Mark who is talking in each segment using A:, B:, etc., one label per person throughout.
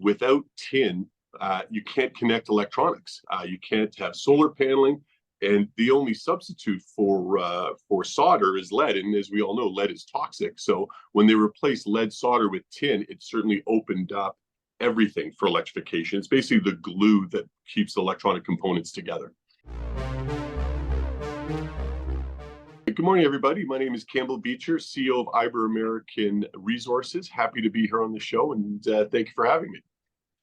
A: without tin, you can't connect electronics. You can't have solar paneling, and the only substitute for solder is lead. And as we all know, lead is toxic. So when they replaced lead solder with tin, it certainly opened up everything for electrification. It's basically the glue that keeps the electronic components together. Good morning, everybody. My name is Campbell Becher, CEO of IberAmerican Resources. Happy to be here on the show, and thank you for having me.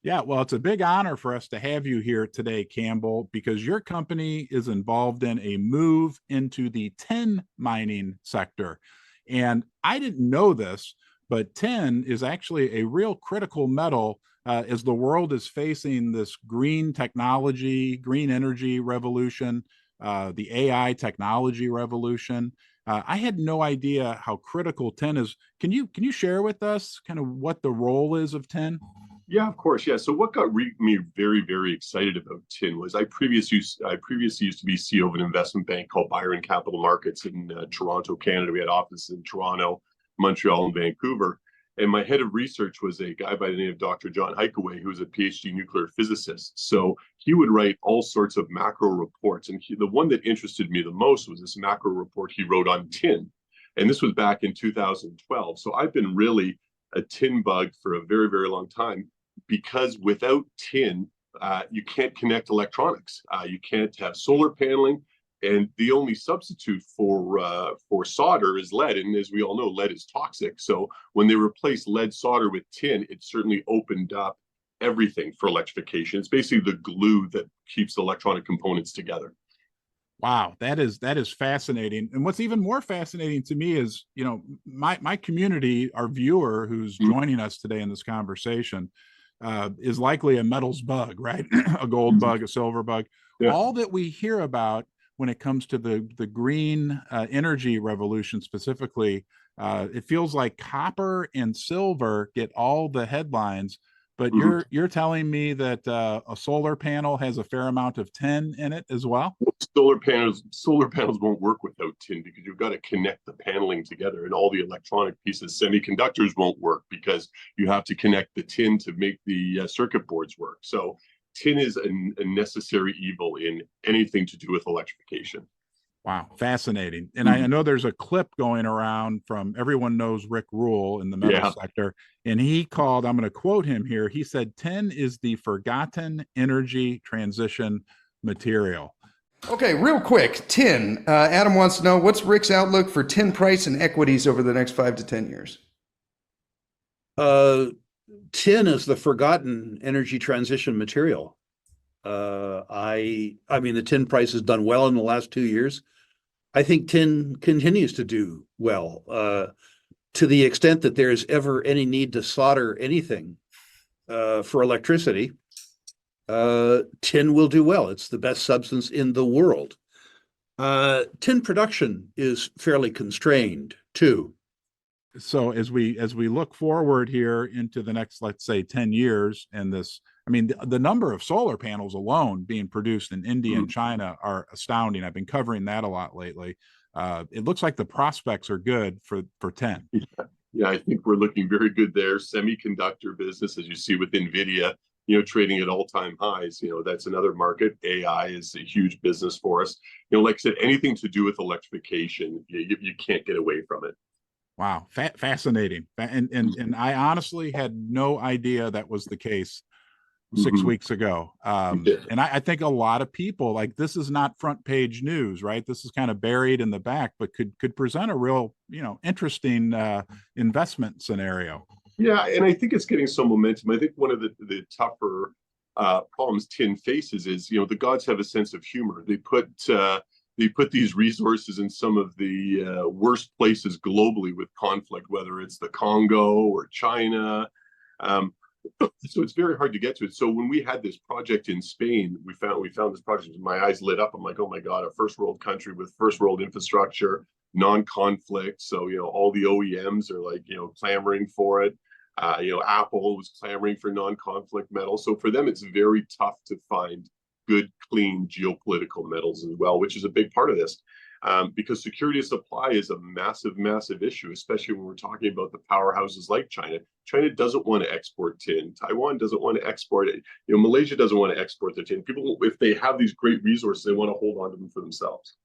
B: Yeah, well, it's a big honor for us to have you here today, Campbell, because your company is involved in a move into the tin mining sector. And I didn't know this, but tin is actually a real critical metal as the world is facing this green technology, green energy revolution, the AI technology revolution. I had no idea how critical tin is. Can you share with us kind of what the role is of tin?
A: Yeah, of course. Yeah. So what got me very, very excited about tin was I previously used to be CEO of an investment bank called Byron Capital Markets in Toronto, Canada. We had offices in Toronto, Montreal, and Vancouver. And my head of research was a guy by the name of Dr. John Hikeway, who was a PhD nuclear physicist. So he would write all sorts of macro reports. And the one that interested me the most was this macro report he wrote on tin. And this was back in 2012. So I've been really a tin bug for a very, very long time, because without tin, you can't connect electronics. You can't have solar paneling, and the only substitute for solder is lead. And as we all know, lead is toxic. So when they replaced lead solder with tin, it certainly opened up everything for electrification. It's basically the glue that keeps the electronic components together.
B: Wow, that is fascinating. And what's even more fascinating to me is, you know, my community, our viewer who's joining us today in this conversation, is likely a metals bug, right? A gold bug, a silver bug. Yeah. All that we hear about when it comes to the green energy revolution specifically, it feels like copper and silver get all the headlines. But you're telling me that a solar panel has a fair amount of tin in it as well?
A: Solar panels won't work without tin, because you've got to connect the paneling together, and all the electronic pieces. Semiconductors won't work because you have to connect the tin to make the circuit boards work. So tin is a necessary evil in anything to do with electrification.
B: Wow, fascinating. And I know there's a clip going around from everyone knows Rick Rule in the metal sector. And he called, I'm going to quote him here. He said, tin is the forgotten energy transition material.
C: Okay, real quick, tin. Adam wants to know, what's Rick's outlook for tin price and equities over the next 5 to 10 years?
D: Tin is the forgotten energy transition material. I mean, the tin price has done well in the last 2 years. I think tin continues to do well, to the extent that there's ever any need to solder anything for electricity. Tin will do well. It's the best substance in the world. Tin production is fairly constrained too.
B: So as we look forward here into the next, let's say, 10 years, and this, I mean, the number of solar panels alone being produced in India and China are astounding. I've been covering that a lot lately. It looks like the prospects are good for tin.
A: Yeah, I think we're looking very good there. Semiconductor business, as you see with NVIDIA, you know, trading at all-time highs. You know, that's another market. AI is a huge business for us. You know, like I said, anything to do with electrification, you can't get away from it.
B: Wow, fascinating. And I honestly had no idea that was the case 6 weeks ago. And I think a lot of people, like, this is not front page news, right? This is kind of buried in the back, but could present a real, you know, interesting investment scenario.
A: Yeah, and I think it's getting some momentum. I think one of the tougher problems tin faces is, you know, the gods have a sense of humor. They put these resources in some of the worst places globally with conflict, whether it's the Congo or China. So it's very hard to get to it. So when we had this project in Spain, we found this project, my eyes lit up. I'm like, oh my God, a first world country with first world infrastructure, non-conflict. So, you know, all the OEMs are like, you know, clamoring for it. You know, Apple was clamoring for non-conflict metals. So for them, it's very tough to find good, clean geopolitical metals as well, which is a big part of this. because security of supply is a massive, massive issue, especially when we're talking about the powerhouses like China. China doesn't want to export tin. Taiwan doesn't want to export it. Malaysia doesn't want to export their tin. People, if they have these great resources, they want to hold on to them for themselves.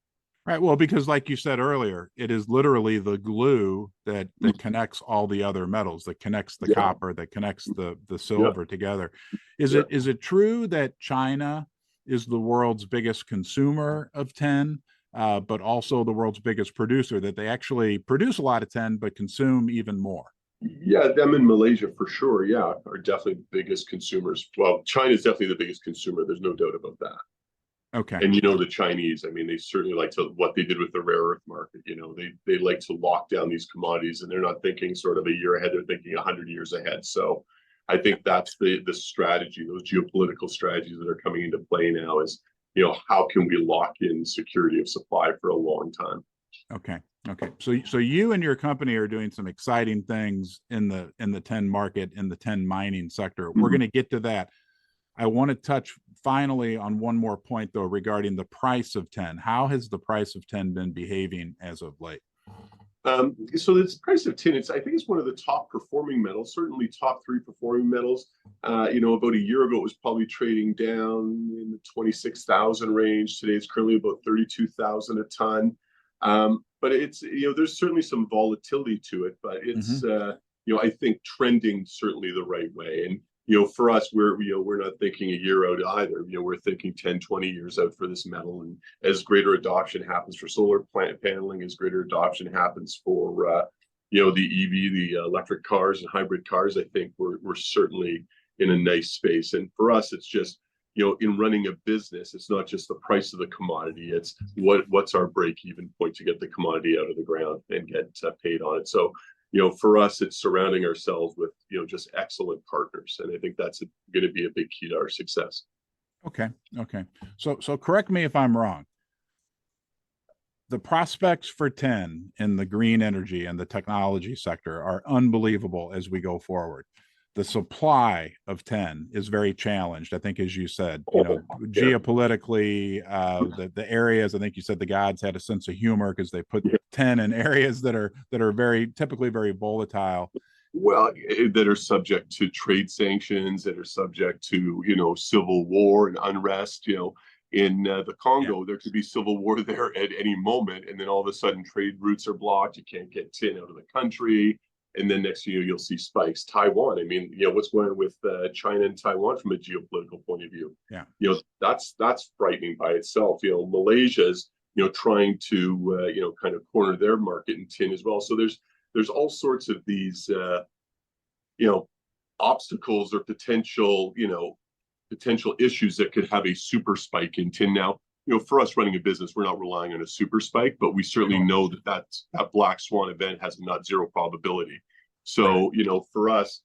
B: Right. Well, because like you said earlier, it is literally the glue that connects all the other metals, that connects the copper, that connects the silver together. Is it true that China is the world's biggest consumer of tin, but also the world's biggest producer, that they actually produce a lot of tin, but consume even more?
A: Yeah, them in Malaysia for sure, are definitely the biggest consumers. Well, China is definitely the biggest consumer. There's no doubt about that.
B: Okay.
A: And the Chinese, I mean, they certainly like to, what they did with the rare earth market, they like to lock down these commodities, and they're not thinking sort of a year ahead, they're thinking 100 years ahead. So I think that's the strategy, those geopolitical strategies that are coming into play now is, how can we lock in security of supply for a long time?
B: Okay. So you and your company are doing some exciting things in the tin market, in the tin mining sector. We're going to get to that. I want to touch finally on one more point, though, regarding the price of tin. How has the price of tin been behaving as of late?
A: So this price of tin, I think it's one of the top performing metals, certainly top 3 performing metals. About a year ago, it was probably trading down in the 26,000 range. Today, it's currently about 32,000 a ton. But it's, there's certainly some volatility to it, but it's, I think trending certainly the right way. And, for us, we're not thinking a year out either. We're thinking 10, 20 years out for this metal. And as greater adoption happens for solar plant paneling, as greater adoption happens for, the EV, the electric cars and hybrid cars, I think we're certainly in a nice space. And for us, it's just, in running a business, it's not just the price of the commodity, it's what's our break-even point to get the commodity out of the ground and get paid on it. So, for us, it's surrounding ourselves with, just excellent partners. And I think that's going to be a big key to our success.
B: Okay. So correct me if I'm wrong. The prospects for tin in the green energy and the technology sector are unbelievable as we go forward. The supply of tin is very challenged, I think, as you said, geopolitically, the areas, I think you said the gods had a sense of humor because they put tin in areas that are typically very volatile.
A: Well, that are subject to trade sanctions, that are subject to, civil war and unrest, in the Congo, there could be civil war there at any moment. And then all of a sudden trade routes are blocked. You can't get tin out of the country. And then next year you'll see spikes. Taiwan, I mean, what's going on with China and Taiwan from a geopolitical point of view?
B: Yeah,
A: that's frightening by itself. Malaysia's trying to kind of corner their market in tin as well. So there's all sorts of these obstacles or potential issues that could have a super spike in tin. Now, for us running a business, we're not relying on a super spike, but we certainly know that black swan event has a not zero probability. So, for us,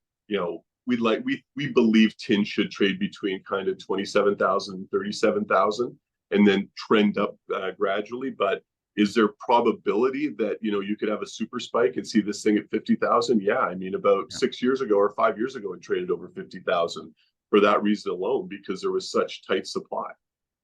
A: we believe tin should trade between kind of 27,000 and 37,000 and then trend up gradually. But is there probability that, you could have a super spike and see this thing at 50,000? Yeah. I mean, about 6 years ago or 5 years ago, it traded over 50,000 for that reason alone, because there was such tight supply.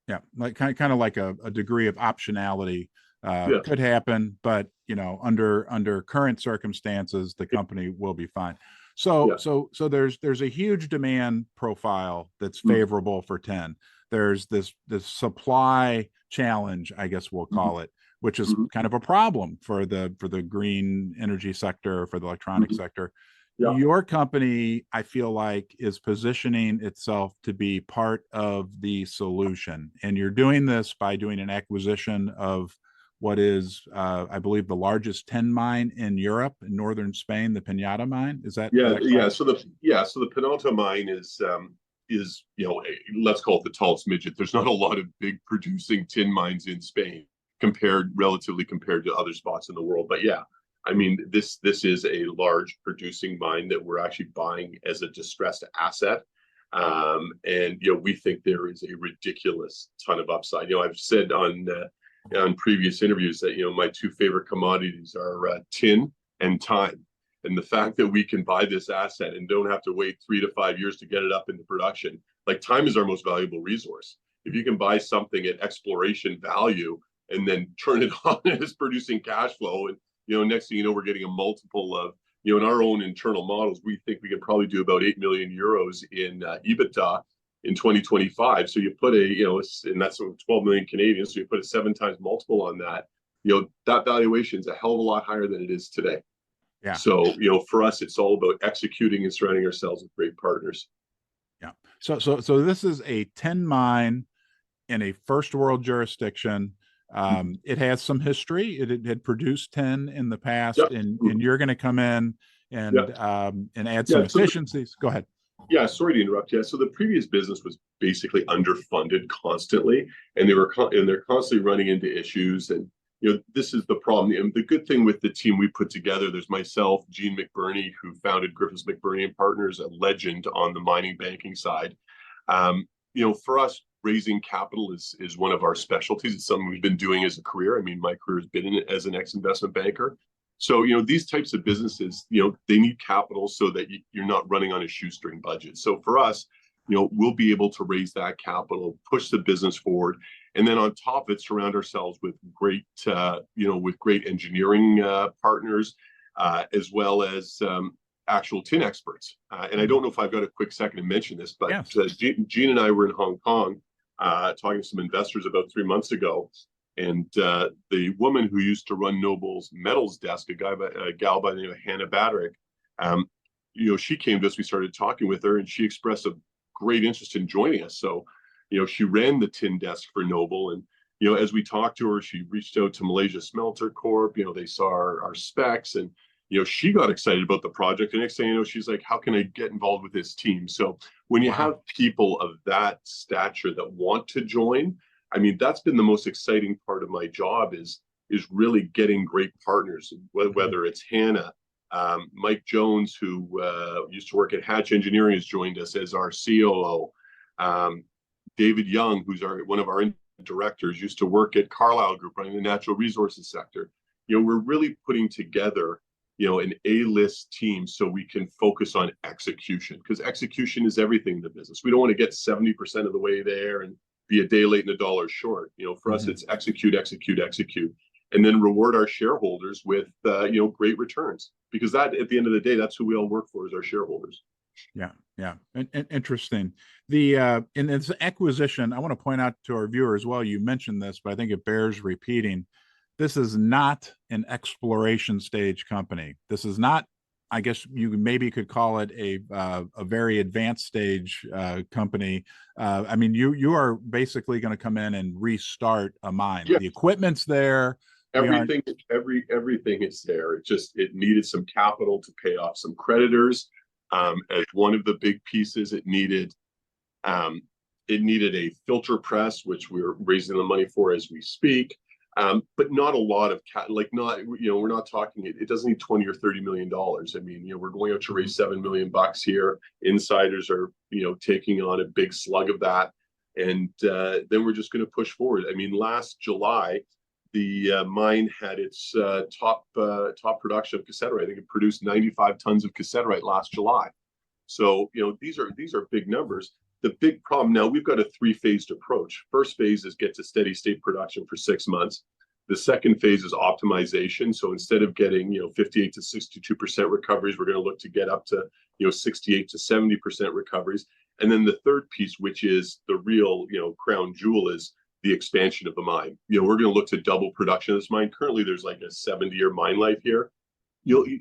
B: Yeah, like kind of like a degree of optionality could happen, but under current circumstances, the company will be fine. So there's a huge demand profile that's favorable for tin. There's this supply challenge, I guess we'll call it, which is kind of a problem for the green energy sector, for the electronic sector. Yeah. Your company, I feel like, is positioning itself to be part of the solution. And you're doing this by doing an acquisition of what is, I believe, the largest tin mine in Europe, in northern Spain, the Pinata mine. Is that?
A: Yeah. So the Pinata mine is let's call it the tallest midget. There's not a lot of big producing tin mines in Spain relatively compared to other spots in the world. But yeah, I mean, this is a large producing mine that we're actually buying as a distressed asset. And, we think there is a ridiculous ton of upside. I've said on previous interviews that, my 2 favorite commodities are tin and time. And the fact that we can buy this asset and don't have to wait 3 to 5 years to get it up into production, like time is our most valuable resource. If you can buy something at exploration value, and then turn it on as producing cash flow. And, next thing you know, we're getting a multiple of, in our own internal models, we think we can probably do about 8 million euros in EBITDA in 2025. So you put and that's 12 million Canadian. So you put a 7 times multiple on that, that valuation is a hell of a lot higher than it is today.
B: Yeah.
A: So, for us, it's all about executing and surrounding ourselves with great partners.
B: Yeah. So this is a tin mine in a first world jurisdiction. It has some history. It had produced tin in the past,
A: Yep.
B: and you're going to come in and add some efficiencies. Go ahead.
A: Yeah, sorry to interrupt you. So the previous business was basically underfunded constantly, and they're constantly running into issues. And this is the problem. And the good thing with the team we put together, there's myself, Gene McBurney, who founded Griffiths McBurney and Partners, a legend on the mining banking side. For us, raising capital is one of our specialties. It's something we've been doing as a career. I mean, my career has been in it as an ex-investment banker. So, these types of businesses, they need capital so that you're not running on a shoestring budget. So for us, we'll be able to raise that capital, push the business forward, and then on top of it, surround ourselves with great, with great engineering partners, as well as actual tin experts. And I don't know if I've got a quick second to mention this, but yes. Gene and I were in Hong Kong talking to some investors about 3 months ago. And the woman who used to run Noble's metals desk, a gal by the name of Hannah Badrick, she came to us, we started talking with her, and she expressed a great interest in joining us. So, she ran the tin desk for Noble. And, as we talked to her, she reached out to Malaysia Smelter Corp. They saw our specs, and, she got excited about the project. And next thing you know, she's like, how can I get involved with this team? So when you have people of that stature that want to join, I mean, that's been the most exciting part of my job is really getting great partners, whether it's Hannah, Mike Jones, who used to work at Hatch Engineering, has joined us as our COO. David Young, who's one of our directors, used to work at Carlyle Group running the natural resources sector. We're really putting together, an A-list team so we can focus on execution, because execution is everything in the business. We don't want to get 70% of the way there and be a day late and $1 short. For us, it's execute, and then reward our shareholders with, great returns, because that, at the end of the day, that's who we all work for, is our shareholders.
B: Yeah. Interesting. In this acquisition, I want to point out to our viewers, well, you mentioned this, but I think it bears repeating. This is not an exploration stage company. This is not, I guess you maybe could call it a very advanced stage company. I mean, you are basically going to come in and restart a mine. Yeah. The equipment's there.
A: Everything is there. It needed some capital to pay off some creditors. As one of the big pieces, it needed a filter press, which we're raising the money for as we speak. But not a lot of we're not talking, it doesn't need 20 or 30 million dollars. I mean, we're going out to raise $7 million here. Insiders are, taking on a big slug of that. And then we're just going to push forward. I mean, last July, the mine had its top production of cassiterite. I think it produced 95 tons of cassiterite last July. So, these are big numbers. The big problem now, we've got a 3-phased approach. First phase is get to steady state production for 6 months. The second phase is optimization. So instead of getting 58 to 62% recoveries, we're going to look to get up to 68 to 70% recoveries. And then the third piece, which is the real crown jewel, is the expansion of the mine. We're going to look to double production of this mine. Currently, there's like a 70-year mine life here.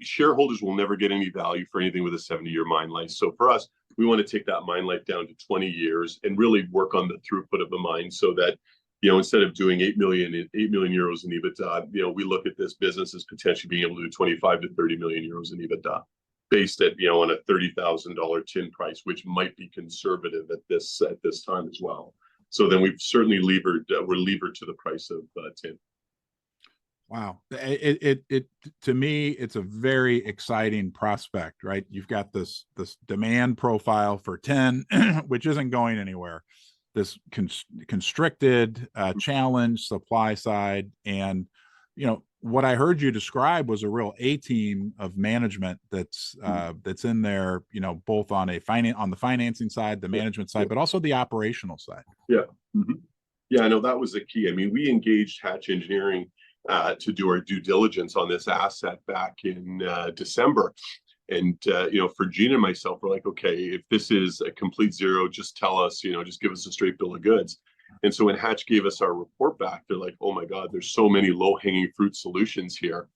A: Shareholders will never get any value for anything with a 70-year mine life. So for us, we want to take that mine life down to 20 years and really work on the throughput of the mine, so that instead of doing 8 million euros in EBITDA, we look at this business as potentially being able to do 25 to 30 million euros in EBITDA, based at on a $30,000 tin price, which might be conservative at this time as well. So then we've certainly levered to the price of tin.
B: Wow. It to me, it's a very exciting prospect, right? You've got this demand profile for tin, which isn't going anywhere. This constricted challenge supply side. And, what I heard you describe was a real A-team of management that's in there, both on the financing side, the management side, but also the operational side.
A: Yeah. Mm-hmm. Yeah, no, that was the key. I mean, we engaged Hatch Engineering to do our due diligence on this asset back in December. And, for Gina and myself, we're like, okay, if this is a complete zero, just tell us, just give us a straight bill of goods. And so when Hatch gave us our report back, they're like, oh my God, there's so many low-hanging fruit solutions here.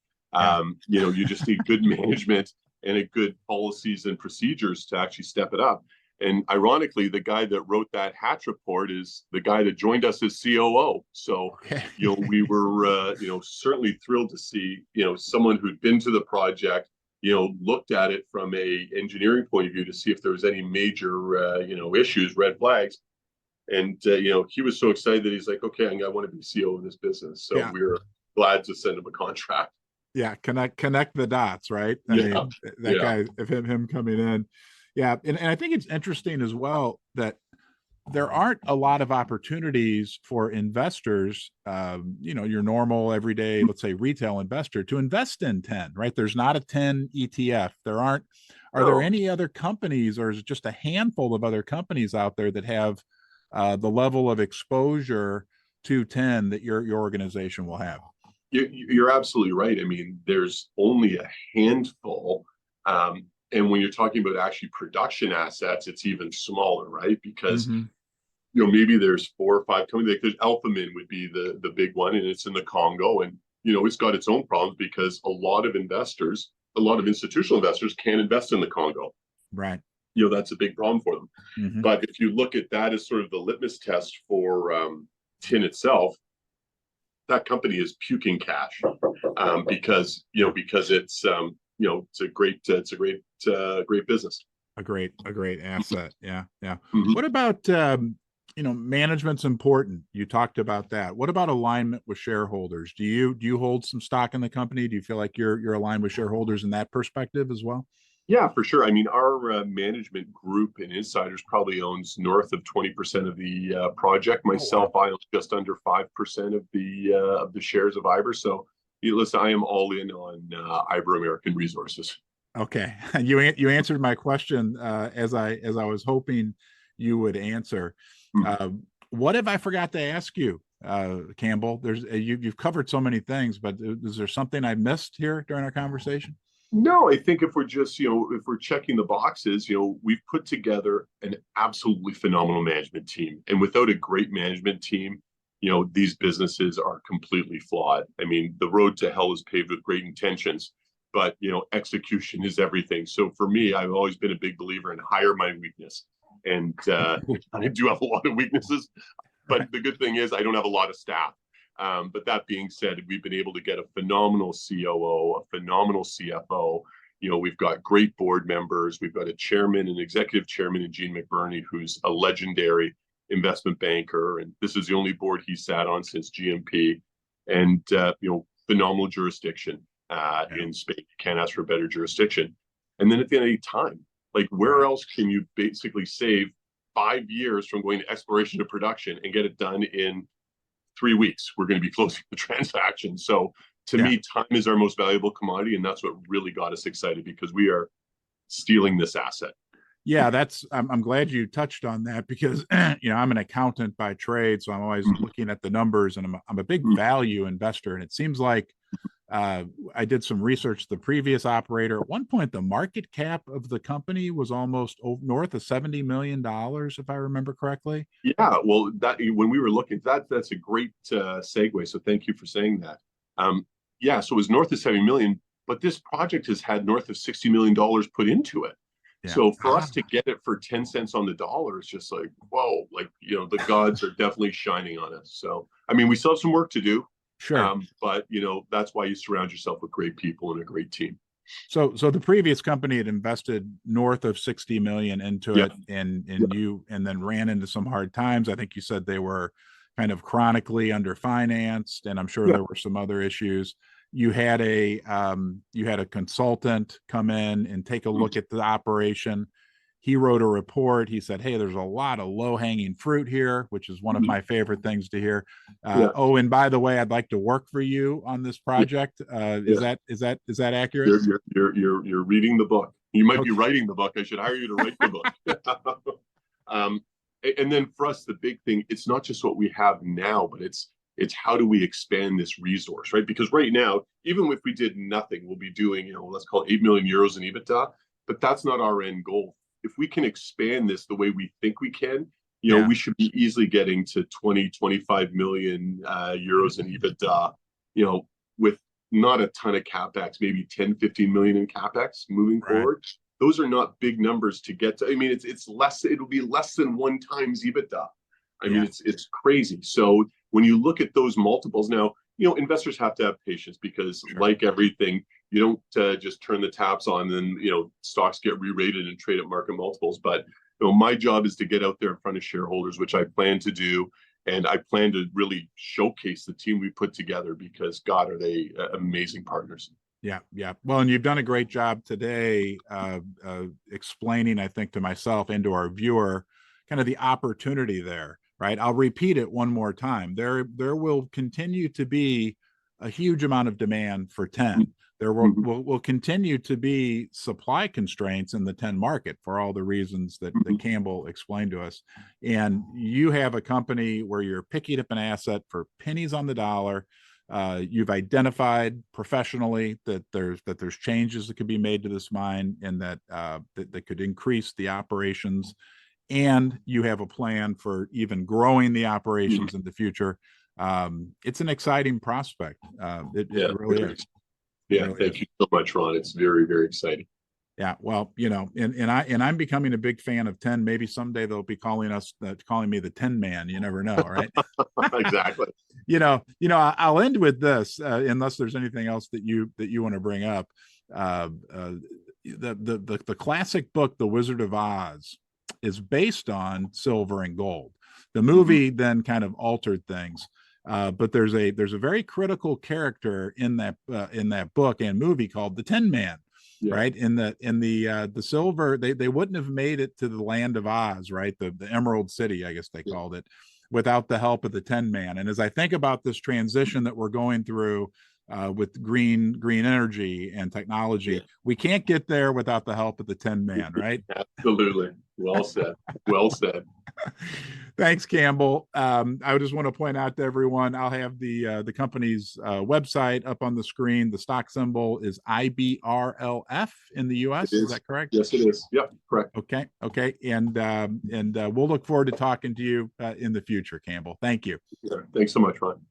A: You just need good management and a good policies and procedures to actually step it up. And ironically, the guy that wrote that Hatch report is the guy that joined us as COO. So, we were, certainly thrilled to see, someone who'd been to the project, looked at it from a engineering point of view to see if there was any major, issues, red flags. And, he was so excited that he's like, okay, I want to be CEO of this business. So we were glad to send him a contract.
B: Yeah. Connect the dots, right? I mean, that guy, of him coming in. Yeah. And I think it's interesting as well that there aren't a lot of opportunities for investors, your normal everyday, let's say retail investor, to invest in 10, right? There's not a 10 ETF. Are there any other companies, or is it just a handful of other companies out there that have the level of exposure to 10 that your organization will have?
A: You're absolutely right. I mean, there's only a handful. And when you're talking about actually production assets, it's even smaller, right? Because maybe there's 4 or 5 companies. Like there's Alphamin would be the big one, and it's in the Congo, and it's got its own problems because a lot of institutional investors can't invest in the Congo.
B: Right.
A: That's a big problem for them. But if you look at that as sort of the litmus test for tin itself, that company is puking cash because it's it's a great business.
B: A great asset. Yeah. What about management's important? You talked about that. What about alignment with shareholders? Do you hold some stock in the company? Do you feel like you're aligned with shareholders in that perspective as well?
A: Yeah, for sure. I mean, our management group and insiders probably owns north of 20% of the project. Myself, I own just under 5% of the shares of IBER. So, listen, I am all in on IberAmerican Resources.
B: Okay, you answered my question as I was hoping you would answer. What if I forgot to ask you, Campbell? You've covered so many things, but is there something I missed here during our conversation?
A: No, I think if we're just, if we're checking the boxes, we've put together an absolutely phenomenal management team. And without a great management team, these businesses are completely flawed. I mean, the road to hell is paved with great intentions, but, execution is everything. So for me, I've always been a big believer in hire my weakness. And I do have a lot of weaknesses, but the good thing is I don't have a lot of staff. But that being said, we've been able to get a phenomenal COO, a phenomenal CFO. We've got great board members. We've got an executive chairman in Gene McBurney, who's a legendary investment banker. And this is the only board he sat on since GMP. And, phenomenal jurisdiction in Spain. You can't ask for a better jurisdiction. And then at the end of the time, like where else can you basically save 5 years from going to exploration to production and get it done in 3 weeks? We're going to be closing the transaction. So to me, time is our most valuable commodity. And that's what really got us excited, because we are stealing this asset.
B: Yeah, I'm glad you touched on that, because I'm an accountant by trade, so I'm always looking at the numbers, and I'm a big value investor. And it seems like I did some research. The previous operator, at one point, the market cap of the company was almost north of $70 million, if I remember correctly.
A: Yeah, well, when we were looking, that's a great segue. So thank you for saying that. So it was north of 70 million, but this project has had north of $60 million put into it. Yeah. So for us to get it for 10 cents on the dollar is just like, whoa, like, the gods are definitely shining on us. So, I mean, we still have some work to do.
B: Sure.
A: But, that's why you surround yourself with great people and a great team.
B: So the previous company had invested north of 60 million into it, and then ran into some hard times. I think you said they were kind of chronically underfinanced, and I'm sure there were some other issues. You had a consultant come in and take a look at the operation. He wrote a report. He said, hey, there's a lot of low-hanging fruit here, which is one of my favorite things to hear. Oh, and by the way, I'd like to work for you on this project. Is that accurate?
A: You're reading the book. You might be writing the book. I should hire you to write the book. And then for us, the big thing, it's not just what we have now, but it's how do we expand this resource, right? Because right now, even if we did nothing, we'll be doing, let's call it 8 million euros in EBITDA, but that's not our end goal. If we can expand this the way we think we can, we should be easily getting to 25 million euros in EBITDA, with not a ton of capex, maybe 10, 15 million in capex moving forward. Those are not big numbers to get to. I mean, it's less, it'll be less than 1 times EBITDA. I mean, it's crazy. So when you look at those multiples now, investors have to have patience because like everything, you don't just turn the taps on and stocks get re-rated and trade at market multiples. But my job is to get out there in front of shareholders, which I plan to do. And I plan to really showcase the team we put together because, God, are they amazing partners.
B: Yeah. Well, and you've done a great job today explaining, I think, to myself and to our viewer, kind of the opportunity there, right? I'll repeat it one more time. There will continue to be a huge amount of demand for tin. There will continue to be supply constraints in the tin market for all the reasons that Campbell explained to us. And you have a company where you're picking up an asset for pennies on the dollar. You've identified professionally that there's changes that could be made to this mine and that could increase the operations. And you have a plan for even growing the operations in the future. It's an exciting prospect. It really is.
A: Yeah, thank you so much, Ron. It's very, very exciting.
B: Yeah, well, and I'm becoming a big fan of tin. Maybe someday they'll be calling me the Tin Man. You never know, right?
A: Exactly.
B: I'll end with this, unless there's anything else that you want to bring up. The classic book, The Wizard of Oz, is based on silver and gold. The movie then kind of altered things. But there's a very critical character in that book and movie called the Tin Man, right? In the silver, they wouldn't have made it to the land of Oz, right? The Emerald City, I guess they called it, without the help of the Tin Man. And as I think about this transition that we're going through with green energy and technology, we can't get there without the help of the Tin Man, right?
A: Absolutely. Well said. Well said.
B: Thanks, Campbell. I just want to point out to everyone, I'll have the company's website up on the screen. The stock symbol is IBRLF in the US. Is that correct?
A: Yes, it is. Yep, correct.
B: Okay. And we'll look forward to talking to you in the future, Campbell. Thank you.
A: Yeah, thanks so much, Ron.